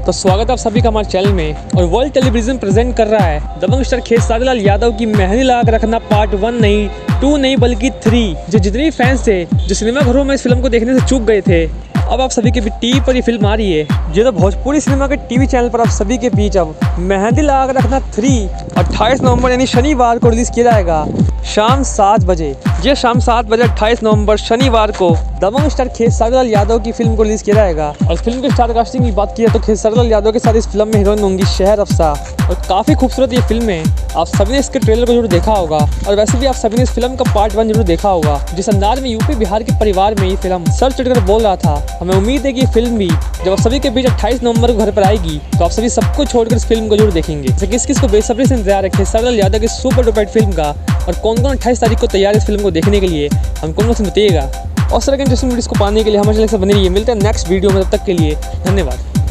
तो स्वागत है आप सभी का हमारे चैनल में। और वर्ल्ड टेलीविजन प्रेजेंट कर रहा है दबंग स्टार खेसारी लाल यादव की मेहंदी लगा कर रखना पार्ट 1 नहीं 2 नहीं बल्कि 3। जो जितने भी फैंस थे जो सिनेमा घरों में इस फिल्म को देखने से चूक गए थे, अब आप सभी के बीच टीवी पर ये फिल्म आ रही है। जो तो भोजपुरी सिनेमा के टीवी चैनल पर आप सभी के बीच अब मेहंदी लगा कर रखना 3 28 नवंबर यानी शनिवार को रिलीज किया जाएगा शाम 7 बजे। ये शाम 7 बजे 28 नवंबर शनिवार को दबंग स्टार खेसारी लाल यादव की फिल्म को रिलीज किया जाएगा। और फिल्म के स्टार कास्टिंग की बात की है तो खेसारी लाल यादव के साथ इस फिल्म में हीरोइन होंगी शहर अफसार। और काफ़ी खूबसूरत ये फिल्म है। आप सभी ने इसके ट्रेलर को जरूर देखा होगा और वैसे भी आप सभी ने इस फिल्म का पार्ट 1 जरूर देखा होगा। जिस अंदाज में यूपी बिहार के परिवार में ये फिल्म सर चढ़कर बोल रहा था, हमें उम्मीद है कि ये फिल्म भी जब आप सभी के बीच 28 नवंबर को घर पर आएगी तो आप सभी सबको छोड़कर इस फिल्म को जरूर देखेंगे। जैसे किस किस को बेसब्री से इंतजार है खेसारी लाल यादव की सुपर डुपर फिल्म का, और कौन कौन 28 तारीख को तैयार है इस फिल्म को देखने के लिए, हम कौन से बताइएगा। और सर इंटरेस्टिंग वीडियोस को पाने के लिए हमारे चैनल से बने रहिए। मिलते हैं नेक्स्ट वीडियो में, तब तक के लिए धन्यवाद।